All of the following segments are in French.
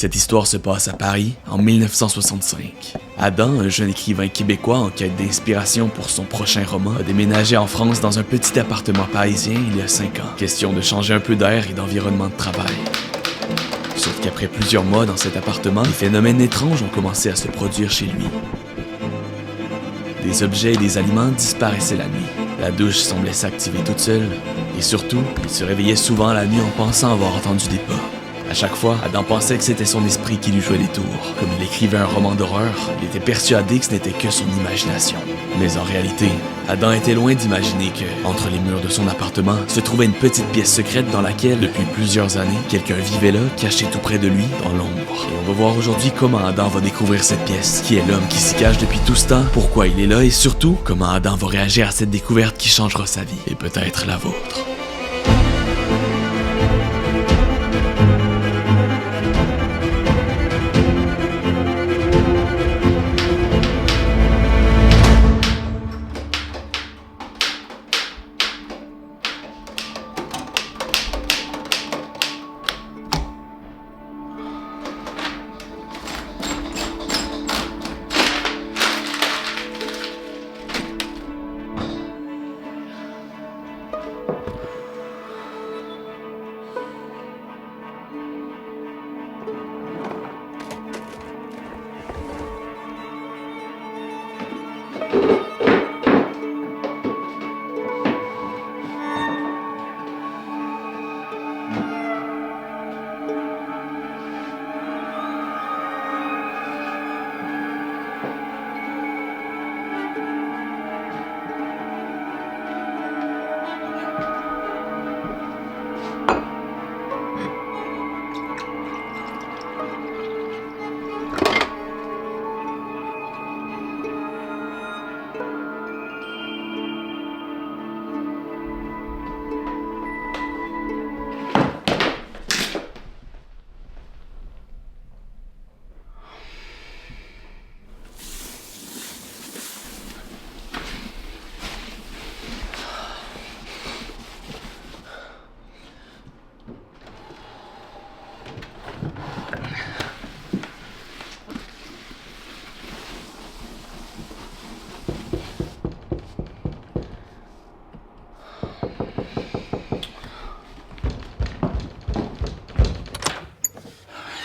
Cette histoire se passe à Paris en 1965. Adam, un jeune écrivain québécois en quête d'inspiration pour son prochain roman, a déménagé en France dans un petit appartement parisien il y a 5 ans. Question de changer un peu d'air et d'environnement de travail. Sauf qu'après plusieurs mois dans cet appartement, des phénomènes étranges ont commencé à se produire chez lui. Des objets et des aliments disparaissaient la nuit. La douche semblait s'activer toute seule. Et surtout, il se réveillait souvent la nuit en pensant avoir entendu des pas. À chaque fois, Adam pensait que c'était son esprit qui lui jouait des tours. Comme il écrivait un roman d'horreur, il était persuadé que ce n'était que son imagination. Mais en réalité, Adam était loin d'imaginer que, entre les murs de son appartement, se trouvait une petite pièce secrète dans laquelle, depuis plusieurs années, quelqu'un vivait là, caché tout près de lui, dans l'ombre. Et on va voir aujourd'hui comment Adam va découvrir cette pièce, qui est l'homme qui s'y cache depuis tout ce temps, pourquoi il est là et surtout, comment Adam va réagir à cette découverte qui changera sa vie, et peut-être la vôtre.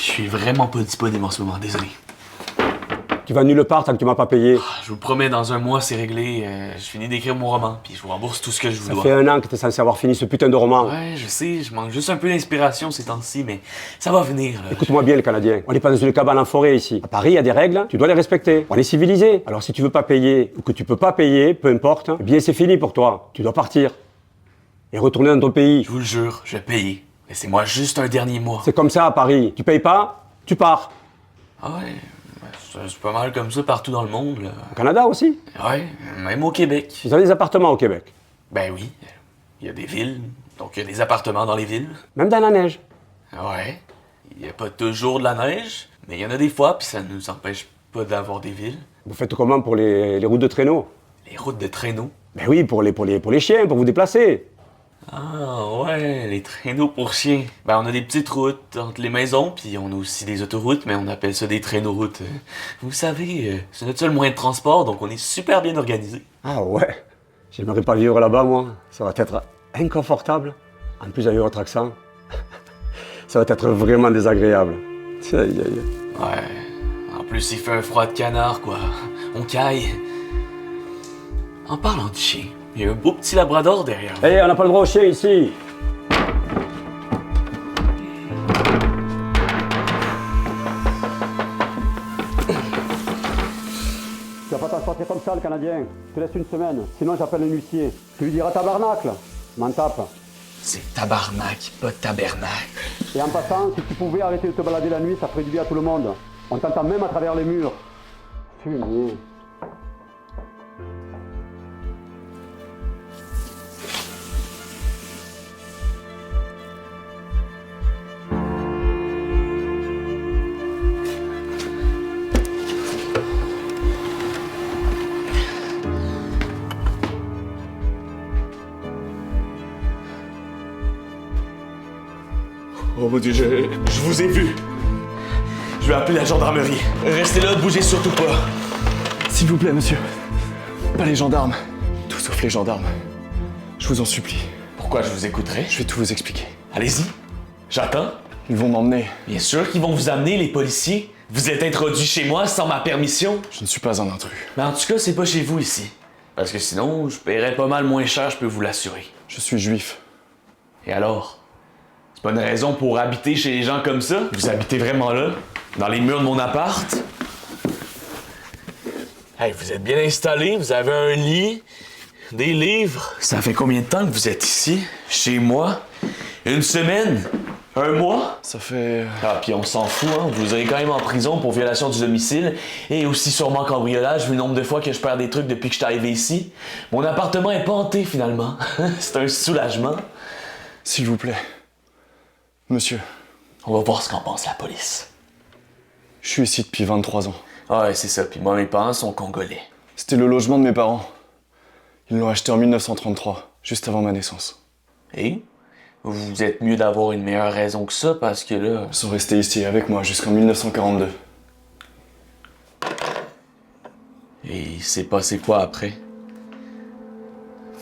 Je suis vraiment pas disponible en ce moment, désolé. Tu vas nulle part tant que tu m'as pas payé. Je vous promets, dans un mois, c'est réglé. Je finis d'écrire mon roman, puis je vous rembourse tout ce que je vous dois. Ça fait 1 an que t'es censé avoir fini ce putain de roman. Ouais, je sais, je manque juste un peu d'inspiration ces temps-ci, mais ça va venir, là. Écoute-moi bien, le Canadien. On n'est pas dans une cabane en forêt ici. À Paris, il y a des règles, tu dois les respecter. On est civilisé. Alors si tu veux pas payer ou que tu peux pas payer, peu importe, eh bien c'est fini pour toi. Tu dois partir. Et retourner dans ton pays. Je vous le jure, je vais payer. Laissez-moi juste un dernier mois. C'est comme ça à Paris. Tu payes pas, tu pars. Ah ouais, c'est pas mal comme ça partout dans le monde, là. Au Canada aussi. Ouais, même au Québec. Vous avez des appartements au Québec. Ben oui, il y a des villes, donc il y a des appartements dans les villes. Même dans la neige. Ouais, il y a pas toujours de la neige, mais il y en a des fois, puis ça nous empêche pas d'avoir des villes. Vous faites comment pour les routes de traîneau? Les routes de traîneau. Ben oui, pour les chiens, pour vous déplacer. Ah ouais, les traîneaux pour chiens. Ben on a des petites routes entre les maisons, puis on a aussi des autoroutes, mais on appelle ça des traîneaux-routes. Vous savez, c'est notre seul moyen de transport, donc on est super bien organisé. Ah ouais. J'aimerais pas vivre là-bas, moi. Ça va être inconfortable. En plus, avec votre accent, ça va être vraiment désagréable. Aïe, aïe, aïe. Ouais, en plus il fait un froid de canard, quoi. On caille. En parlant de chien, il y a un beau petit labrador derrière. Hé, on n'a pas le droit au chien ici. Tu vas pas transporter comme ça, le Canadien. Je te laisse 1 semaine, sinon j'appelle un huissier. Tu lui diras tabarnacle. M'en tape. C'est tabarnak, pas tabernacle. Et en passant, si tu pouvais arrêter de te balader la nuit, ça ferait du bien à tout le monde. On t'entend même à travers les murs. Fumier. Oh mon Dieu, je vous ai vu. Je vais appeler la gendarmerie. Restez là, ne bougez surtout pas. S'il vous plaît, monsieur. Pas les gendarmes. Tout sauf les gendarmes. Je vous en supplie. Pourquoi je vous écouterai? Je vais tout vous expliquer. Allez-y. J'attends. Ils vont m'emmener. Bien sûr qu'ils vont vous amener, les policiers. Vous êtes introduit chez moi sans ma permission. Je ne suis pas un intrus. Mais en tout cas, c'est pas chez vous ici. Parce que sinon, je paierais pas mal moins cher, je peux vous l'assurer. Je suis juif. Et alors? C'est pas une raison pour habiter chez les gens comme ça? Vous habitez vraiment là? Dans les murs de mon appart? Hey, vous êtes bien installé, vous avez un lit, des livres. Ça fait combien de temps que vous êtes ici? Chez moi? Une semaine? Un mois? Ça fait... Ah, puis on s'en fout, hein. Vous irez quand même en prison pour violation du domicile et aussi sûrement cambriolage, vu le nombre de fois que je perds des trucs depuis que je suis arrivé ici. Mon appartement est pas hanté, finalement. C'est un soulagement. S'il vous plaît. Monsieur, On va voir ce qu'en pense la police. je suis ici depuis 23 ans. Ah ouais, c'est ça. Puis moi, mes parents sont congolais. C'était le logement de mes parents. Ils l'ont acheté en 1933, juste avant ma naissance. Et? Vous êtes mieux d'avoir une meilleure raison que ça, parce que là... Ils sont restés ici avec moi jusqu'en 1942. Et il s'est passé quoi après?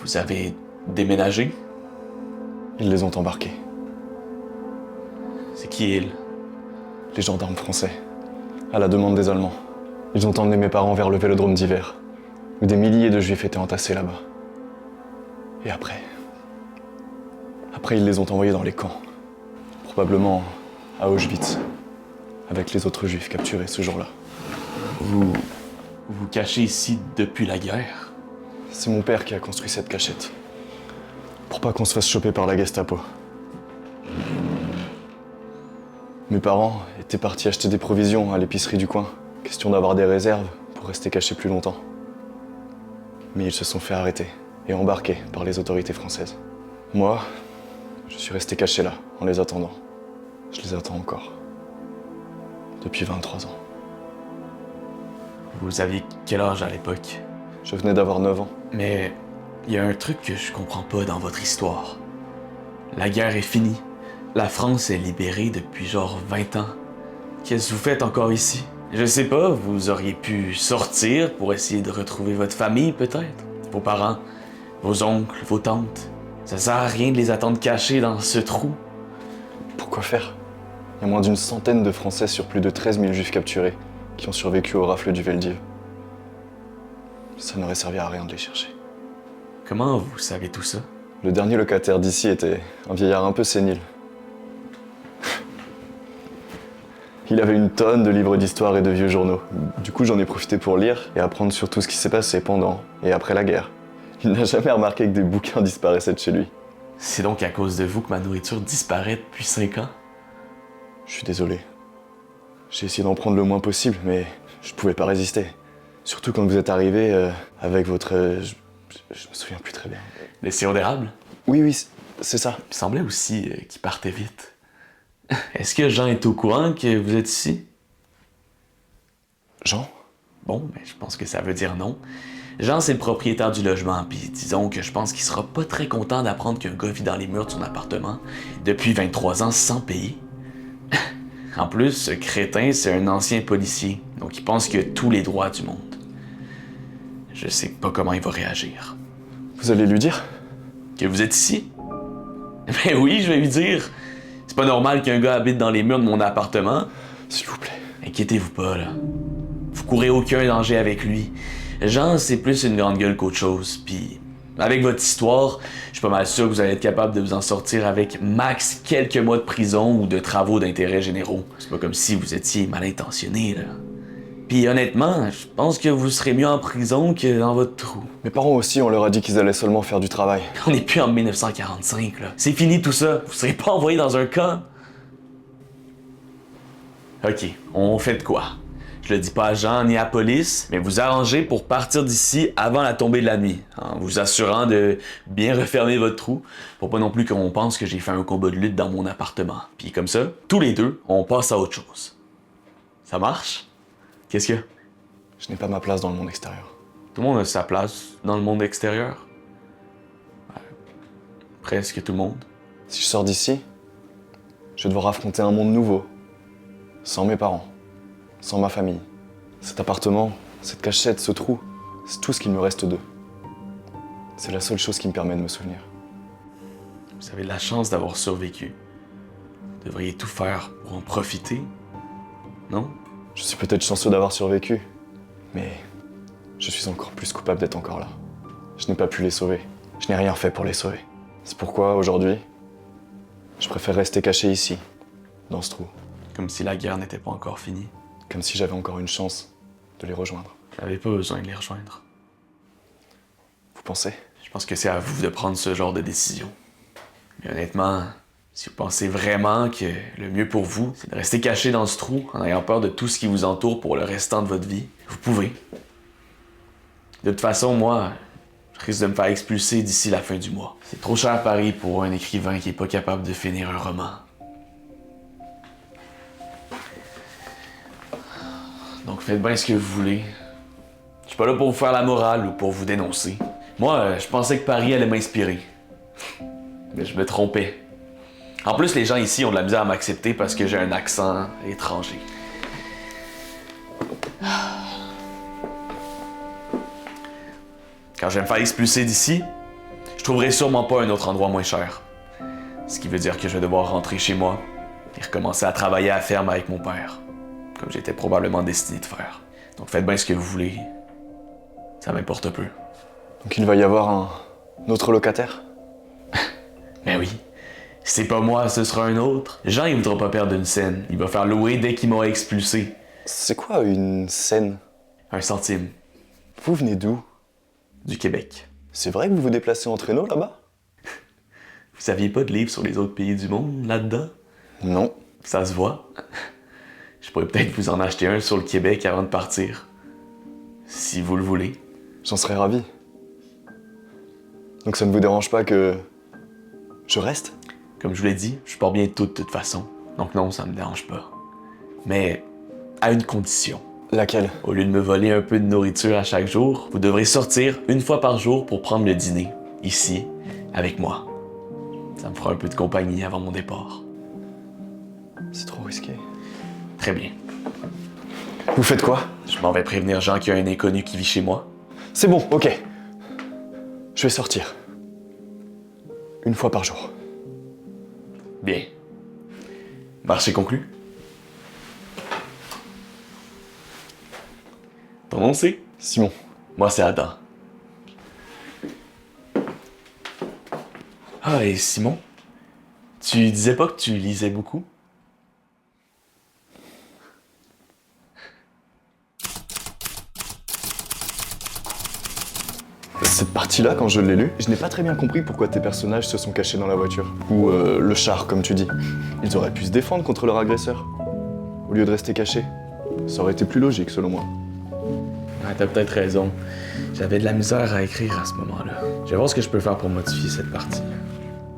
Vous avez déménagé? Ils les ont embarqués. C'est qui ils? Les gendarmes français, à la demande des Allemands. Ils ont emmené mes parents vers le vélodrome d'hiver, où des milliers de juifs étaient entassés là-bas. Et après, ils les ont envoyés dans les camps. Probablement à Auschwitz, avec les autres juifs capturés ce jour-là. Vous vous cachez ici depuis la guerre? C'est mon père qui a construit cette cachette. Pour pas qu'on se fasse choper par la Gestapo. Mes parents étaient partis acheter des provisions à l'épicerie du coin. Question d'avoir des réserves pour rester cachés plus longtemps. Mais ils se sont fait arrêter et embarquer par les autorités françaises. Moi, je suis resté caché là, en les attendant. Je les attends encore. Depuis 23 ans. Vous aviez quel âge à l'époque? Je venais d'avoir 9 ans. Mais il y a un truc que je comprends pas dans votre histoire. La guerre est finie. La France est libérée depuis genre 20 ans. Qu'est-ce que vous faites encore ici? Je sais pas, vous auriez pu sortir pour essayer de retrouver votre famille peut-être? Vos parents, vos oncles, vos tantes. Ça sert à rien de les attendre cachés dans ce trou. Pourquoi faire? Il y a moins d'une centaine de Français sur plus de 13 000 juifs capturés qui ont survécu aux rafles du Veldiv. Ça n'aurait servi à rien de les chercher. Comment vous savez tout ça? Le dernier locataire d'ici était un vieillard un peu sénile. Il avait une tonne de livres d'histoire et de vieux journaux. Du coup, j'en ai profité pour lire et apprendre sur tout ce qui s'est passé pendant et après la guerre. Il n'a jamais remarqué que des bouquins disparaissaient de chez lui. C'est donc à cause de vous que ma nourriture disparaît depuis 5 ans? Je suis désolé. J'ai essayé d'en prendre le moins possible, mais je pouvais pas résister. Surtout quand vous êtes arrivé avec votre... je me souviens plus très bien. Les sirop d'érable? Oui, c'est ça. Il semblait aussi qu'il partait vite. Est-ce que Jean est au courant que vous êtes ici? Jean? Bon, ben, je pense que ça veut dire non. Jean, c'est le propriétaire du logement, puis disons que je pense qu'il sera pas très content d'apprendre qu'un gars vit dans les murs de son appartement depuis 23 ans sans payer. En plus, ce crétin, c'est un ancien policier, donc il pense qu'il a tous les droits du monde. Je sais pas comment il va réagir. Vous allez lui dire? Que vous êtes ici? Ben oui, je vais lui dire. C'est pas normal qu'un gars habite dans les murs de mon appartement. S'il vous plaît. Inquiétez-vous pas, là. Vous courez aucun danger avec lui. Jean, c'est plus une grande gueule qu'autre chose, puis avec votre histoire, je suis pas mal sûr que vous allez être capable de vous en sortir avec max quelques mois de prison ou de travaux d'intérêt généraux. C'est pas comme si vous étiez mal intentionné, là. Puis honnêtement, je pense que vous serez mieux en prison que dans votre trou. Mes parents aussi, on leur a dit qu'ils allaient seulement faire du travail. On n'est plus en 1945, là. C'est fini tout ça. Vous serez pas envoyé dans un camp. Ok, on fait de quoi? Je le dis pas à Jean ni à la police, mais vous arrangez pour partir d'ici avant la tombée de la nuit, en vous assurant de bien refermer votre trou, pour pas non plus qu'on pense que j'ai fait un combat de lutte dans mon appartement. Puis comme ça, tous les deux, on passe à autre chose. Ça marche? Qu'est-ce qu'il y a? Je n'ai pas ma place dans le monde extérieur. Tout le monde a sa place dans le monde extérieur. Ouais, presque tout le monde. Si je sors d'ici, je vais devoir affronter un monde nouveau, sans mes parents. sans ma famille. Cet appartement, cette cachette, ce trou, c'est tout ce qu'il me reste d'eux. C'est la seule chose qui me permet de me souvenir. Vous avez de la chance d'avoir survécu. Vous devriez tout faire pour en profiter, non? Je suis peut-être chanceux d'avoir survécu, mais je suis encore plus coupable d'être encore là. Je n'ai pas pu les sauver. Je n'ai rien fait pour les sauver. C'est pourquoi, aujourd'hui, je préfère rester caché ici, dans ce trou. Comme si la guerre n'était pas encore finie. Comme si j'avais encore une chance de les rejoindre. Vous n'avez pas besoin de les rejoindre. Vous pensez? Je pense que c'est à vous de prendre ce genre de décision. Mais honnêtement, si vous pensez vraiment que le mieux pour vous, c'est de rester caché dans ce trou en ayant peur de tout ce qui vous entoure pour le restant de votre vie, vous pouvez. De toute façon, moi, je risque de me faire expulser d'ici la fin du mois. C'est trop cher à Paris pour un écrivain qui est pas capable de finir un roman. Donc faites bien ce que vous voulez. Je suis pas là pour vous faire la morale ou pour vous dénoncer. Moi, je pensais que Paris allait m'inspirer. Mais je me trompais. En plus, les gens ici ont de la misère à m'accepter parce que j'ai un accent étranger. Quand je vais me faire expulser d'ici, je trouverai sûrement pas un autre endroit moins cher. Ce qui veut dire que je vais devoir rentrer chez moi et recommencer à travailler à la ferme avec mon père, comme j'étais probablement destiné de faire. Donc faites bien ce que vous voulez. Ça m'importe peu. Donc il va y avoir un autre locataire? Ben oui. Si c'est pas moi, ce sera un autre. Jean, il voudra pas perdre une scène. Il va faire louer dès qu'il m'aura expulsé. C'est quoi une scène? 1 centime. Vous venez d'où? Du Québec. C'est vrai que vous vous déplacez en traîneau là-bas? Vous saviez pas de livres sur les autres pays du monde, là-dedans? Non. Ça se voit. Je pourrais peut-être vous en acheter un sur le Québec avant de partir. Si vous le voulez. J'en serais ravi. Donc ça ne vous dérange pas que je reste? Comme je vous l'ai dit, je pars bientôt de toute façon. Donc non, ça me dérange pas. Mais à une condition. Laquelle? Au lieu de me voler un peu de nourriture à chaque jour, vous devrez sortir 1 fois par jour pour prendre le dîner, ici, avec moi. Ça me fera un peu de compagnie avant mon départ. C'est trop risqué. Très bien. Vous faites quoi? Je m'en vais prévenir Jean qu'il y a un inconnu qui vit chez moi. C'est bon, ok. Je vais sortir. 1 fois par jour. Bien. Marché conclu. Ton nom c'est? Simon. Moi c'est Adam. Ah, et Simon, tu disais pas que tu lisais beaucoup? Cette partie-là, quand je l'ai lue, je n'ai pas très bien compris pourquoi tes personnages se sont cachés dans la voiture. Ou le char, comme tu dis. Ils auraient pu se défendre contre leur agresseur. Au lieu de rester cachés. Ça aurait été plus logique, selon moi. Ouais, t'as peut-être raison. J'avais de la misère à écrire à ce moment-là. Je vais voir ce que je peux faire pour modifier cette partie.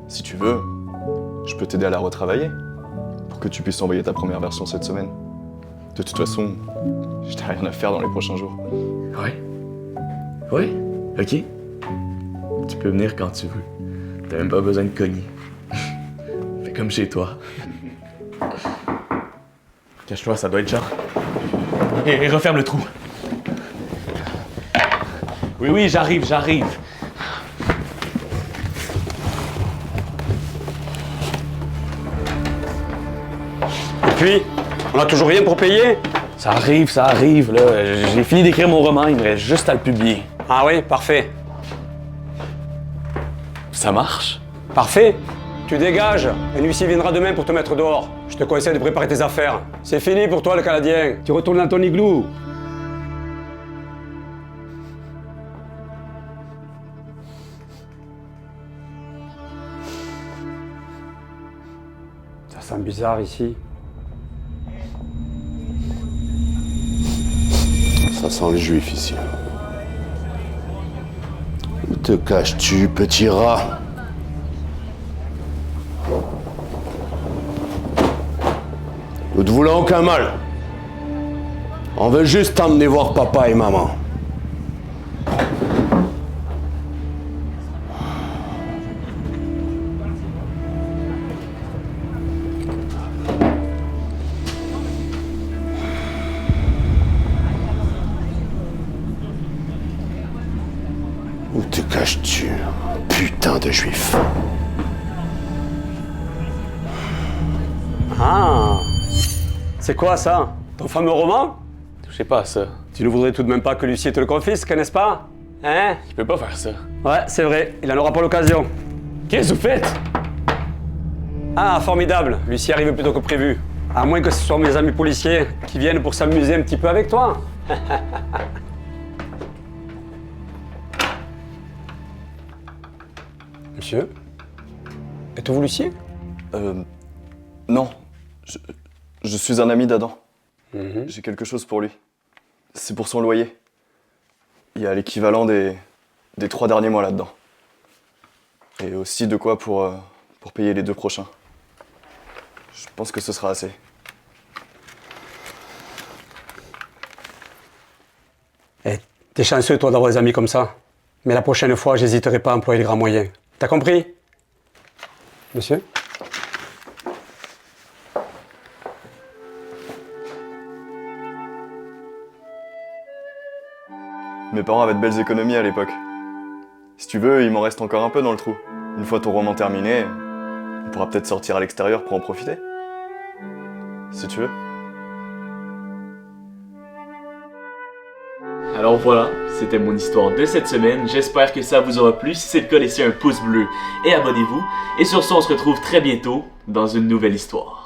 Si tu veux, je peux t'aider à la retravailler. Pour que tu puisses envoyer ta première version cette semaine. De toute façon, je n'ai rien à faire dans les prochains jours. Ouais. Ouais, ok. Tu peux venir quand tu veux. T'as même pas besoin de cogner. Fais comme chez toi. Cache-toi, ça doit être Jean. Et referme le trou. Oui, oui, j'arrive. Et puis, on a toujours rien pour payer? Ça arrive, là. J'ai fini d'écrire mon roman, il me reste juste à le publier. Ah oui, parfait. Ça marche? Parfait. Tu dégages. Un huissier viendra demain pour te mettre dehors. Je te conseille de préparer tes affaires. C'est fini pour toi, le Canadien. Tu retournes dans ton igloo. Ça sent bizarre ici. Ça sent le juif ici. Où te caches-tu, petit rat? Nous te voulons aucun mal. On veut juste t'emmener voir papa et maman. caches-tu, putain de juif? Ah, c'est quoi ça? Ton fameux roman? Touchez pas à ça. Tu ne voudrais tout de même pas que Lucie te le confisque, n'est-ce pas? Hein? Il peut pas faire ça. Ouais, c'est vrai, il en aura pas l'occasion. Qu'est-ce que vous faites? Ah, formidable, Lucie arrive plus tôt que prévu. À moins que ce soit mes amis policiers qui viennent pour s'amuser un petit peu avec toi. Monsieur? Êtes-vous Lucie? Non. Je suis un ami d'Adam. J'ai quelque chose pour lui. C'est pour son loyer. Il y a l'équivalent des 3 derniers mois là-dedans. Et aussi de quoi pour payer les 2 prochains. Je pense que ce sera assez. Eh, t'es chanceux, toi, d'avoir des amis comme ça. Mais la prochaine fois, j'hésiterai pas à employer les grands moyens. T'as compris? Monsieur? Mes parents avaient de belles économies à l'époque. Si tu veux, il m'en reste encore un peu dans le trou. Une fois ton roman terminé, on pourra peut-être sortir à l'extérieur pour en profiter. Si tu veux. Alors voilà, c'était mon histoire de cette semaine. J'espère que ça vous aura plu. Si c'est le cas, laissez un pouce bleu et abonnez-vous. Et sur ce, on se retrouve très bientôt dans une nouvelle histoire.